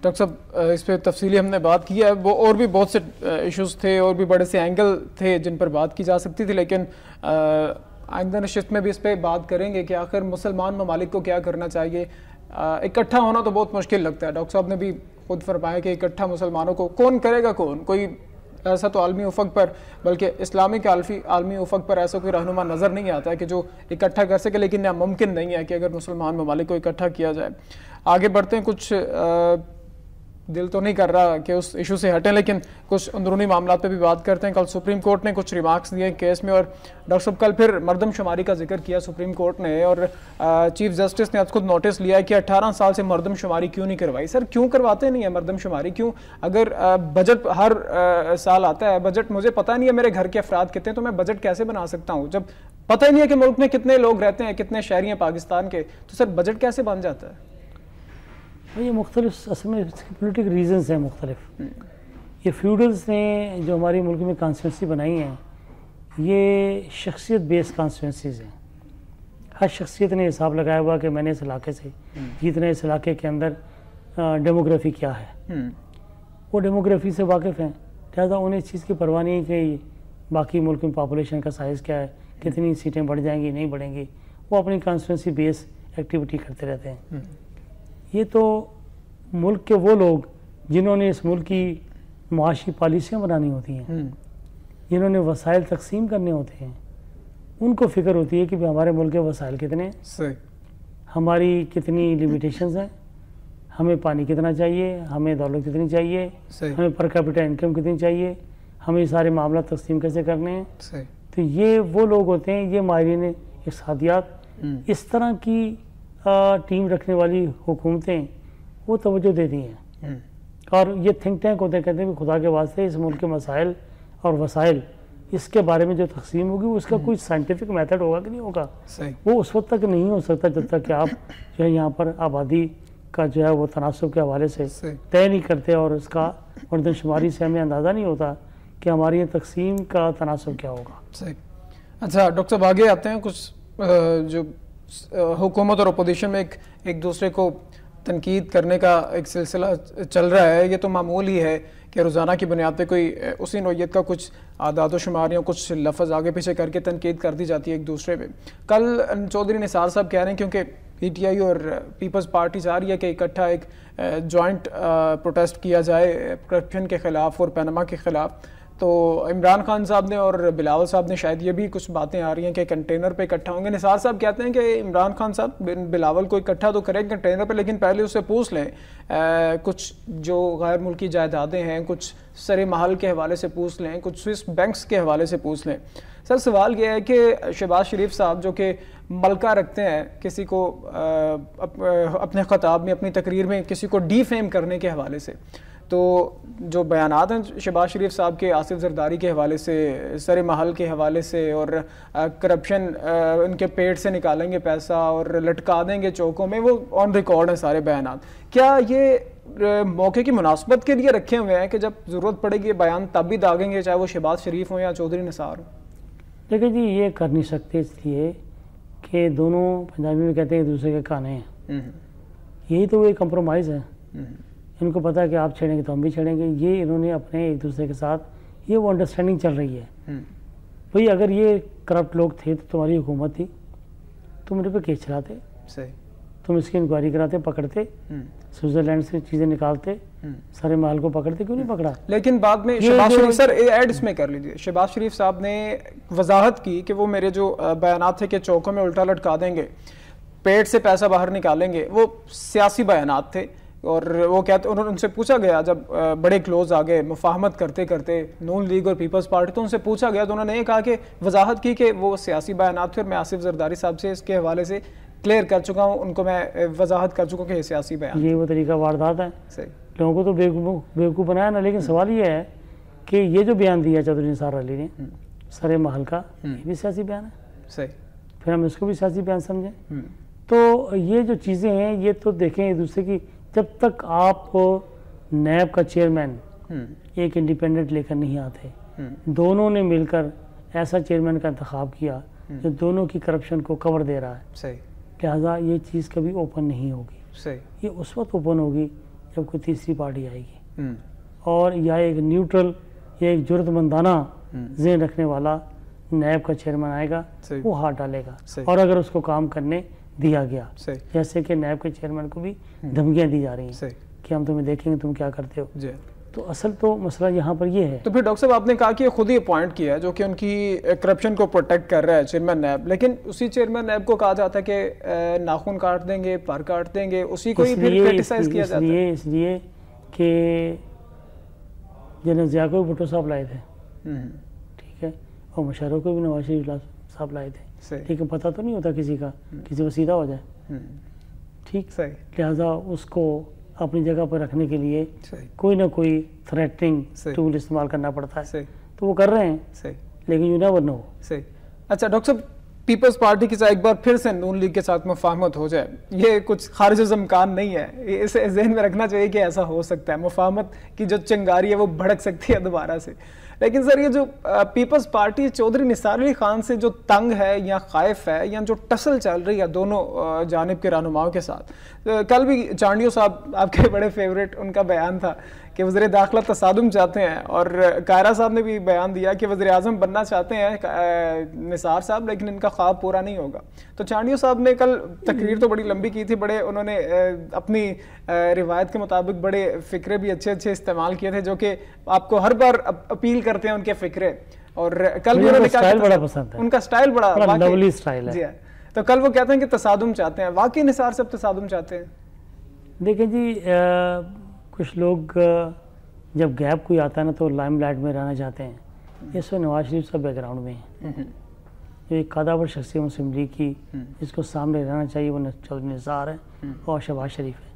ڈاکٹر صاحب اس پہ تفصیلی ہم نے بات کی ہے، وہ اور بھی بہت سے ایشوز تھے اور بھی بڑے سے اینگل تھے جن پر بات کی جا سکتی تھی، لیکن آئندہ نشست میں بھی اس پہ بات کریں گے کہ آخر مسلمان ممالک کو کیا کرنا چاہیے. اکٹھا ہونا تو بہت مشکل لگتا ہے. ڈاکٹر صاحب نے بھی خود فرمایا کہ اکٹھا مسلمانوں کو کون کرے گا؟ کوئی ایسا تو عالمی افق پر، بلکہ اسلامی کے عالمی افق پر ایسا کوئی رہنما نظر نہیں آتا ہے کہ جو اکٹھا کر سکے. لیکن ممکن نہیں ہے کہ اگر مسلمان ممالک کو اکٹھا کیا جائے. آگے بڑھتے ہیں. کچھ دل تو نہیں کر رہا کہ اس ایشو سے ہٹیں، لیکن کچھ اندرونی معاملات پہ بھی بات کرتے ہیں. کل سپریم کورٹ نے کچھ ریمارکس دیے کیس میں، اور ڈاکٹر صاحب کل پھر مردم شماری کا ذکر کیا سپریم کورٹ نے، اور چیف جسٹس نے اب خود نوٹس لیا ہے کہ 18 سال سے مردم شماری کیوں نہیں کروائی. سر کیوں کرواتے نہیں ہیں مردم شماری؟ کیوں؟ اگر بجٹ ہر سال آتا ہے، بجٹ مجھے پتہ نہیں ہے میرے گھر کے افراد کتنے، تو میں بجٹ کیسے بنا سکتا ہوں جب پتہ ہی نہیں ہے کہ ملک میں کتنے لوگ رہتے ہیں، کتنے شہری ہیں پاکستان کے؟ تو سر بجٹ کیسے بن جاتا ہے؟ یہ مختلف اصل میں پولیٹیکل ریزنز ہیں مختلف. یہ فیوڈلز نے جو ہماری ملک میں کانسٹیٹوینسی بنائی ہیں یہ شخصیت بیس کانسٹیٹوینسیز ہیں. ہر شخصیت نے حساب لگایا ہوا کہ میں نے اس علاقے سے جتنے اس علاقے کے اندر ڈیموگرافی کیا ہے، وہ ڈیموگرافی سے واقف ہیں، لہٰذا انہیں اس چیز کی پرواہ نہیں کہ باقی ملک میں پاپولیشن کا سائز کیا ہے، کتنی سیٹیں بڑھ جائیں گی نہیں بڑھیں گی، وہ اپنی کانسٹیٹوئنسی بیس ایکٹیویٹی کرتے رہتے ہیں۔ یہ تو ملک کے وہ لوگ جنہوں نے اس ملک کی معاشی پالیسیاں بنانی ہوتی ہیں، جنہوں نے وسائل تقسیم کرنے ہوتے ہیں، ان کو فکر ہوتی ہے کہ ہمارے ملک کے وسائل کتنے ہیں، ہماری کتنی لیمیٹیشنز ہیں، ہمیں پانی کتنا چاہیے، ہمیں دولت کتنی چاہیے، ہمیں پر کیپٹا انکم کتنی چاہیے، ہمیں یہ سارے معاملات تقسیم کیسے کرنے ہیں۔ تو یہ وہ لوگ ہوتے ہیں، یہ ماہرین اقتصادیات، اس طرح کی ٹیم رکھنے والی حکومتیں وہ توجہ دیتی ہیں، اور یہ تھنک ٹینک ہوتے ہیں، کہتے ہیں کہ خدا کے واسطے اس ملک کے مسائل اور وسائل اس کے بارے میں جو تقسیم ہوگی اس کا کوئی سائنٹیفک میتھڈ ہوگا کہ نہیں ہوگا، وہ اس وقت تک نہیں ہو سکتا جب تک کہ آپ جو ہے یہاں پر آبادی کا جو ہے وہ تناسب کے حوالے سے طے نہیں کرتے، اور اس کا مردم شماری سے ہمیں اندازہ نہیں ہوتا کہ ہماری یہ تقسیم کا تناسب کیا ہوگا۔ اچھا ڈاکٹر صاحب آگے آتے ہیں، کچھ جو حکومت اور اپوزیشن میں ایک دوسرے کو تنقید کرنے کا ایک سلسلہ چل رہا ہے، یہ تو معمول ہی ہے کہ روزانہ کی بنیاد پہ کوئی اسی نوعیت کا کچھ اعداد و شماریاں کچھ لفظ آگے پیچھے کر کے تنقید کر دی جاتی ہے ایک دوسرے پہ۔ کل چودھری نثار صاحب کہہ رہے ہیں کیونکہ پی ٹی آئی اور پیپلز پارٹی چاہ رہی ہے کہ اکٹھا ایک جوائنٹ پروٹیسٹ کیا جائے کرپشن کے خلاف اور پینما کے خلاف، تو عمران خان صاحب نے اور بلاول صاحب نے شاید یہ بھی کچھ باتیں آ رہی ہیں کہ کنٹینر پہ اکٹھا ہوں گے۔ نثار صاحب کہتے ہیں کہ عمران خان صاحب بلاول کو اکٹھا تو کریں کنٹینر پہ، لیکن پہلے اسے پوچھ لیں کچھ جو غیر ملکی جائیدادیں ہیں، کچھ سر محل کے حوالے سے پوچھ لیں، کچھ سوئس بینکس کے حوالے سے پوچھ لیں۔ سر سوال یہ ہے کہ شہباز شریف صاحب جو کہ ملکہ رکھتے ہیں کسی کو اپنے خطاب میں اپنی تقریر میں کسی کو ڈی فیم کرنے کے حوالے سے، تو جو بیانات ہیں شہباز شریف صاحب کے آصف زرداری کے حوالے سے، سر محل کے حوالے سے، اور کرپشن ان کے پیٹ سے نکالیں گے پیسہ اور لٹکا دیں گے چوکوں میں، وہ آن ریکارڈ ہیں سارے بیانات، کیا یہ موقع کی مناسبت کے لیے رکھے ہوئے ہیں کہ جب ضرورت پڑے گی بیان تب بھی داغیں گے، چاہے وہ شہباز شریف ہوں یا چودھری نثار ہوں؟ دیکھیں جی، یہ کر نہیں سکتے اس لیے کہ دونوں پنجابی میں کہتے ہیں ایک دوسرے کے کانے ہیں، یہی تو ایک کمپرومائز ہے۔ ان کو پتا ہے کہ آپ چھیڑیں گے تو ہم بھی چھیڑیں گے، یہ انہوں نے اپنے ایک دوسرے کے ساتھ یہ وہ انڈرسٹینڈنگ چل رہی ہے۔ بھئی اگر یہ کرپٹ لوگ تھے تو تمہاری حکومت تھی، تم میرے پہ کیس چلاتے، تم اس کی انکوائری کراتے، پکڑتے، سوئٹزرلینڈ سے چیزیں نکالتے، سارے محل کو پکڑتے، کیوں نہیں پکڑا؟ لیکن بعد میں شہباز شریف سر ایڈ اس میں کر لیجیے، شہباز شریف صاحب نے وضاحت کی کہ وہ میرے جو بیانات تھے کہ چوکوں میں الٹا لٹکا دیں گے، پیٹ سے پیسہ باہر نکالیں گے، وہ سیاسی بیانات تھے، اور وہ کہتے انہوں نے ان سے پوچھا گیا جب بڑے کلوز آ گئے مفاہمت کرتے کرتے نون لیگ اور پیپلز پارٹی، تو ان سے پوچھا گیا تو انہوں نے یہ کہا کہ وضاحت کی کہ وہ سیاسی بیانات تھے، اور میں آصف زرداری صاحب سے اس کے حوالے سے کلیئر کر چکا ہوں، ان کو میں وضاحت کر چکا ہوں کہ یہ سیاسی بیان، یہ وہ طریقہ واردات ہے، لوگوں کو تو بیوقوف بنایا نا۔ لیکن سوال یہ ہے کہ یہ جو بیان دیا چودھری نثار علی نے سر محل کا، یہ بھی سیاسی بیان ہے، پھر ہم اس کو بھی سیاسی بیان سمجھیں؟ تو یہ جو چیزیں ہیں یہ تو دیکھیں ایک دوسرے کی، جب تک آپ نیب کا چیئرمین ایک انڈیپینڈنٹ لے کر نہیں آتے، دونوں نے مل کر ایسا چیئرمین کا انتخاب کیا جو دونوں کی کرپشن کو کور دے رہا ہے، لہٰذا یہ چیز کبھی اوپن نہیں ہوگی، یہ اس وقت اوپن ہوگی جب کوئی تیسری پارٹی آئے گی، اور یا ایک نیوٹرل یا ایک جرأت مندانہ ذہن رکھنے والا نیب کا چیئرمین آئے گا، وہ ہاتھ ڈالے گا، اور اگر اس کو کام کرنے دیا گیا، جیسے کہ نیب کے چیئرمین کو بھی دھمکیاں دی جا رہی ہیں کہ ہم تمہیں دیکھیں گے تم کیا کرتے ہو، تو اصل تو مسئلہ یہاں پر یہ ہے۔ تو پھر ڈاکٹر صاحب آپ نے کہا کہ خود ہی اپوائنٹ کیا ہے جو کہ ان کی کرپشن کو پروٹیکٹ کر رہا ہے چیئرمین نیب، لیکن اسی چیئرمین نیب کو کہا جاتا ہے کہ ناخن کاٹ دیں گے، پر کاٹ دیں گے، اسی کو ہی پھر کرٹیسائز کیا جاتا ہے، اس لیے کہ جنرل ضیاء کو بھٹو صاحب لائے تھے، ٹھیک ہے، اور مشرف کو بھی نواز شریف صاحب لائے تھے، لیکن پتہ تو نہیں ہوتا کسی کا، کسی کو سیدھا ہو جائے، ٹھیک، لہٰذا اس کو اپنی جگہ پر رکھنے کے لیے کوئی نہ کوئی تھریٹنگ ٹول استعمال کرنا پڑتا ہے، تو وہ کر رہے ہیں، لیکن یو نیور نو۔ اچھا ڈاکٹر صاحب، پیپلز پارٹی کی ایک بار پھر سے نون لیگ کے ساتھ مفاہمت ہو جائے، یہ کچھ خارج از امکان نہیں ہے، اسے ذہن میں رکھنا چاہیے کہ ایسا ہو سکتا ہے، مفاہمت کی جو چنگاری ہے وہ بھڑک سکتی ہے دوبارہ سے، لیکن سر یہ جو پیپلز پارٹی چودھری نثار علی خان سے جو تنگ ہے یا خائف ہے یا جو ٹسل چل رہی ہے دونوں جانب کے رہنماؤں کے ساتھ، کل بھی چانڈیو صاحب آپ کے بڑے فیوریٹ، ان کا بیان تھا کہ وزیر داخلہ تصادم چاہتے ہیں، اور کائرہ صاحب نے بھی بیان دیا کہ وزیر اعظم بننا چاہتے ہیں نثار صاحب، لیکن ان کا خواب پورا نہیں ہوگا. تو چانڈیو صاحب نے کل تقریر تو بڑی لمبی کی تھی، بڑے انہوں نے اپنی روایت کے مطابق بڑے فکرے بھی اچھے استعمال کیے تھے جو کہ آپ کو ہر بار اپیل کرتے ہیں ان کے فکرے. اور کل بھی انہوں نے کہا بڑا پسند ہے، ان کا سٹائل بڑا لولی سٹائل ہے. جی تو کل وہ کہتے ہیں کہ تصادم چاہتے ہیں. واقعی نثار صاحب تصادم چاہتے ہیں؟ دیکھیں جی، کچھ لوگ جب گیپ کوئی آتا ہے نا تو لائم لائٹ میں رہنا چاہتے ہیں. اس میں نواز شریف صاحب بیک گراؤنڈ میں ہیں، جو ایک قادر شخصیت مسلم لیگ کی جس کو سامنے رہنا چاہیے وہ چودھری نثار ہے اور شہباز شریف ہے.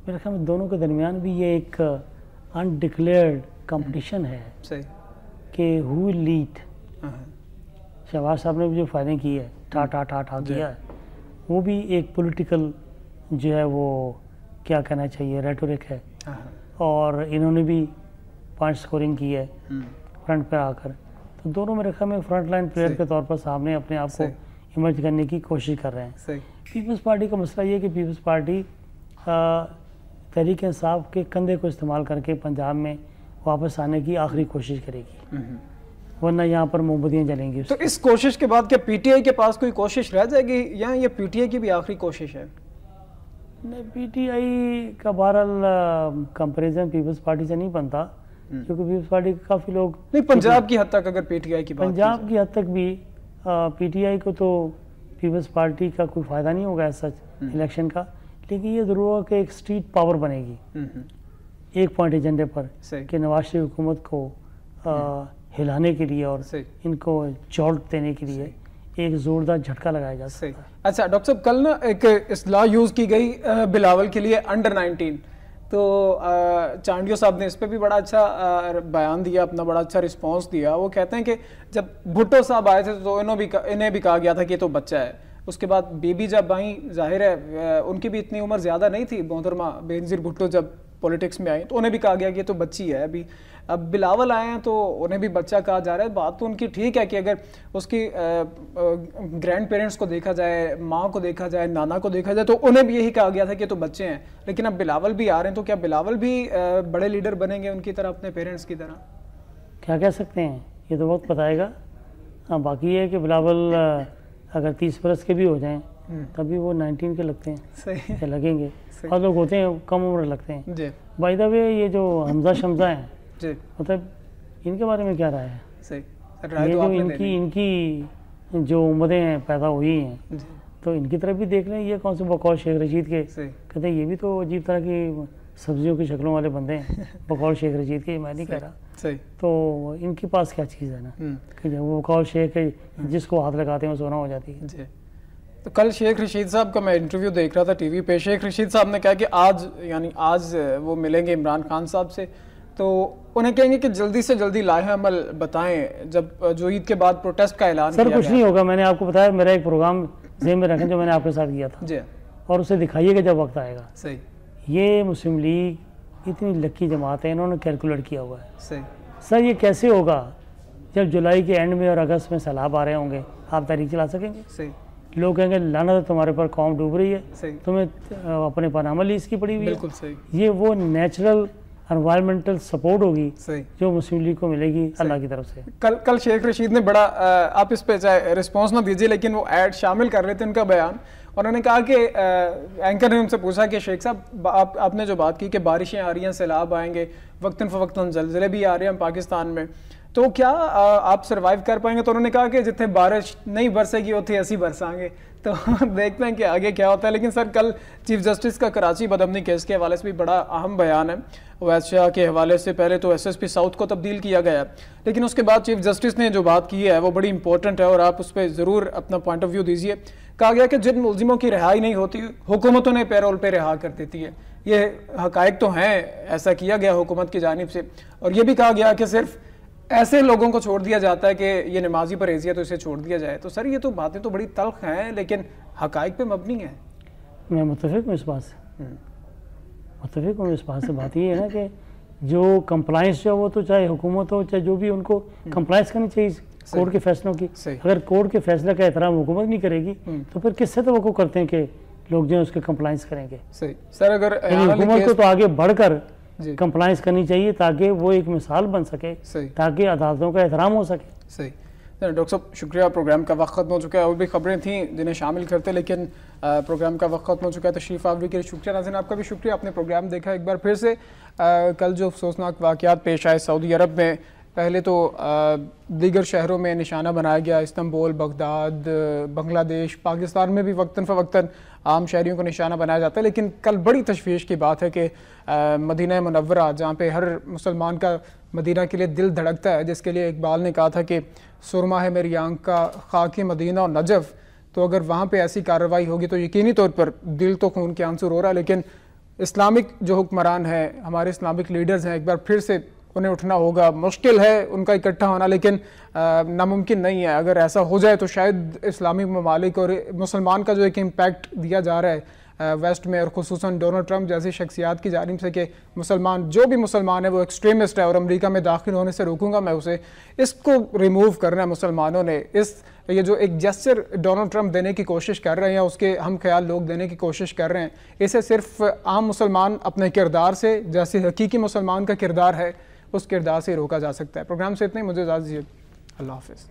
میرے خیال میں دونوں کے درمیان بھی یہ ایک انڈکلیئرڈ کمپٹیشن ہے کہ ہو ول لیڈ. شہباز صاحب نے بھی جو فائرنگ کی ہے، ٹھا کیا ہے، وہ بھی ایک پولیٹیکل جو ہے وہ کیا کہنا چاہیے ریٹورک ہے، اور انہوں نے بھی پوائنٹ سکورنگ کی ہے فرنٹ پہ آ کر. تو دونوں میرے خیال میں فرنٹ لائن پلیئر کے طور پر سامنے اپنے آپ کو ایمرج کرنے کی کوشش کر رہے ہیں. پیپلز پارٹی کا مسئلہ یہ ہے کہ پیپلز پارٹی تحریک انصاف کے کندھے کو استعمال کر کے پنجاب میں واپس آنے کی آخری کوشش کرے گی، ورنہ یہاں پر موم بتیاں جلیں گی. تو اس کوشش کے بعد کیا پی ٹی آئی کے پاس کوئی کوشش رہ جائے گی یا یہ پی ٹی آئی کی بھی آخری کوشش ہے؟ نہیں، پی ٹی آئی کا بہرحال کمپیریزن پیپلز پارٹی سے نہیں بنتا، کیونکہ پیپلز پارٹی کے کافی لوگ نہیں، پنجاب کی حد تک اگر پی ٹی آئی کی بات پنجاب کی حد تک بھی پی ٹی آئی کو تو پیپلز پارٹی کا کوئی فائدہ نہیں ہوگا ایسا الیکشن کا، لیکن یہ ضرور ہوگا کہ ایک اسٹریٹ پاور بنے گی ایک پوائنٹ ایجنڈے پر کہ نواز شریف حکومت کو ہلانے کے لیے اور ان کو جولٹ دینے کے لیے ایک زوردار جھٹکا لگایا جا سکتا ہے. اچھا ڈاکٹر صاحب، کل نا ایک اصطلاح یوز کی گئی بلاول کے لیے انڈر 19، تو چانڈیو صاحب نے اس پہ بھی بڑا اچھا بیان دیا، اپنا بڑا اچھا رسپانس دیا. وہ کہتے ہیں کہ جب بھٹو صاحب آئے تھے تو انہیں بھی کہا گیا تھا کہ یہ تو بچہ ہے. اس کے بعد بی بی جب آئیں، ظاہر ہے ان کی بھی اتنی عمر زیادہ نہیں تھی، محترمہ بینظیر بھٹو جب پولیٹکس میں آئیں تو انہیں بھی کہا گیا کہ یہ تو بچی ہے ابھی. اب بلاول آئے ہیں تو انہیں بھی بچہ کہا جا رہا ہے. بات تو ان کی ٹھیک ہے کہ اگر اس کی گرینڈ پیرنٹس کو دیکھا جائے، ماں کو دیکھا جائے، نانا کو دیکھا جائے، تو انہیں بھی یہی کہا گیا تھا کہ تو بچے ہیں. لیکن اب بلاول بھی آ رہے ہیں تو کیا بلاول بھی بڑے لیڈر بنیں گے ان کی طرح، اپنے پیرنٹس کی طرح؟ کیا کہہ سکتے ہیں، یہ تو وقت بتائے گا. ہاں، باقی یہ ہے کہ بلاول اگر 30 برس کے بھی ہو جائیں تبھی وہ 19 کے لگتے ہیں یا لگیں گے. اور لوگ ہوتے ہیں کم عمر لگتے ہیں. بائی دا وے یہ جو حمزہ شمزہ ہیں، مطلب ان کے بارے میں کیا رائے ہے؟ یہ جو ان کی جو عمریں پیدا ہوئی ہیں تو ان کی طرف بھی دیکھ لیں. یہ کون سے بقول شیخ رشید کے کہتے ہیں یہ بھی تو عجیب طرح کی سبزیوں کی شکلوں والے بندے ہیں بقول شیخ رشید کے، میں نہیں کہہ رہا. تو ان کے پاس کیا چیز ہے نا کہ وہ بقول شیخ جس کو ہاتھ لگاتے ہیں وہ سونا ہو جاتی ہے. تو کل شیخ رشید صاحب کا میں انٹرویو دیکھ رہا تھا ٹی وی پہ. شیخ رشید صاحب نے کہا کہ آج وہ ملیں گے عمران خان صاحب سے تو انہیں کہیں گے کہ جلدی سے جلدی لائحہ عمل بتائیں، جب جو عید کے بعد پروٹیسٹ کا اعلان کیا گیا. سر کچھ نہیں ہوگا، میں نے آپ کو بتایا میرا ایک پروگرام ذہن میں رکھیں جو میں نے آپ کے ساتھ کیا تھا، اور اسے دکھائیے گا جب وقت آئے گا. یہ مسلم لیگ اتنی لکی جماعت ہے، انہوں نے کیلکولیٹ کیا ہوا ہے. سر یہ کیسے ہوگا جب جولائی کے اینڈ میں اور اگست میں سیلاب آ رہے ہوں گے، آپ تحریک چلا سکیں گے؟ لوگ کہیں گے لعنت تمہارے پر قوم ڈوب رہی ہے، تمہیں اپنے پاناما لیز کی پڑی ہوئی ہے. یہ وہ نیچرل انوائرمنٹل سپورٹ ہوگی جو مسلم لیگ کو ملے گی اللہ کی طرف سے. کل شیخ رشید نے بڑا، آپ اس پہ چاہے رسپانس نہ دیجیے لیکن وہ ایڈ شامل کر رہے تھے ان کا بیان، اور انہوں نے کہا کہ اینکر نے ان سے پوچھا کہ شیخ صاحب آپ نے جو بات کی کہ بارشیں آ رہی ہیں، سیلاب آئیں گے، وقتاً فوقتاً زلزلے بھی آ رہے ہیں پاکستان میں، تو کیا آپ سروائیو کر پائیں گے؟ تو انہوں نے کہا کہ جتنے بارش نہیں برسے گی اتنے ایسی برسیں گے. تو دیکھتے ہیں کہ آگے کیا ہوتا ہے. لیکن سر کل چیف جسٹس کا کراچی بدامنی کیس کے حوالے سے بھی بڑا اہم بیان ہے. اویس شاہ کے حوالے سے پہلے تو ایس ایس پی ساؤتھ کو تبدیل کیا گیا ہے، لیکن اس کے بعد چیف جسٹس نے جو بات کی ہے وہ بڑی امپورٹنٹ ہے اور آپ اس پہ ضرور اپنا پوائنٹ آف ویو دیجیے. کہا گیا کہ جن ملزموں کی رہائی نہیں ہوتی حکومتوں نے پیرول پہ رہا کر دیتی ہے. یہ حقائق تو ہیں، ایسا کیا گیا حکومت کی جانب سے. اور یہ بھی کہا گیا کہ صرف ایسے لوگوں کو چھوڑ دیا جاتا ہے کہ یہ نمازی پرہیزی ہے تو اسے چھوڑ دیا جائے. تو سر یہ تو باتیں تو بڑی تلخ ہیں لیکن حقائق پہ مبنی ہیں. میں متفق ہوں اس بات سے، متفق ہوں اس بات سے. بات یہ ہے نا کہ جو کمپلائنس جو ہے وہ تو چاہے حکومت ہو چاہے جو بھی ان کو کمپلائنس کرنی چاہیے کورٹ کے فیصلوں کی. اگر کورٹ کے فیصلے کا احترام حکومت نہیں کرے گی تو پھر کس سے توقع کرتے ہیں کہ لوگ جو ہے اس کے کمپلائنس کریں گے. صحیح سر. اگر حکومت کو تو آگے بڑھ کر کمپلائنس کرنی چاہیے تاکہ وہ ایک مثال بن سکے, تاکہ عدالتوں کا احترام ہو سکے. صحیح. ڈاکٹر صاحب شکریہ, پروگرام کا وقت ختم ہو چکا ہے. اور بھی خبریں تھیں جنہیں شامل کرتے لیکن پروگرام کا وقت ختم ہو چکا ہے. تشریف آوری کے لیے شکریہ. ناظرین آپ کا بھی شکریہ, آپ نے پروگرام دیکھا. ایک بار پھر سے کل جو افسوسناک واقعات پیش آئے سعودی عرب میں, پہلے تو دیگر شہروں میں نشانہ بنایا گیا, استنبول, بغداد, بنگلہ دیش, پاکستان میں بھی وقتاً فوقتاً عام شہریوں کو نشانہ بنایا جاتا ہے. لیکن کل بڑی تشویش کی بات ہے کہ مدینہ منورہ, جہاں پہ ہر مسلمان کا مدینہ کے لیے دل دھڑکتا ہے, جس کے لیے اقبال نے کہا تھا کہ سرما ہے میری آنکھ کا خاک مدینہ اور نجف, تو اگر وہاں پہ ایسی کارروائی ہوگی تو یقینی طور پر دل تو خون کے آنسو رو رہا ہے. لیکن اسلامک جو حکمران ہیں, ہمارے اسلامک لیڈرز ہیں, ایک بار پھر سے انہیں اٹھنا ہوگا. مشکل ہے ان کا اکٹھا ہونا, لیکن ناممکن نہیں ہے. اگر ایسا ہو جائے تو شاید اسلامی ممالک اور مسلمان کا جو ایک امپیکٹ دیا جا رہا ہے ویسٹ میں, اور خصوصاً ڈونلڈ ٹرمپ جیسی شخصیات کی جانب سے کہ مسلمان جو بھی مسلمان ہے وہ ایکسٹریمسٹ ہے اور امریکہ میں داخل ہونے سے روکوں گا میں اسے, اس کو ریموو کرنا ہے مسلمانوں نے. یہ جو ایک جسچر ڈونلڈ ٹرمپ دینے کی کوشش کر رہے ہیں, یا اس کے ہم خیال لوگ دینے کی کوشش کر رہے ہیں, اسے صرف عام مسلمان اپنے کردار سے, جیسے حقیقی مسلمان کا کردار ہے, اس کردار سے روکا جا سکتا ہے. پروگرام سے اتنے, مجھے اجازت دیجیے. اللہ حافظ.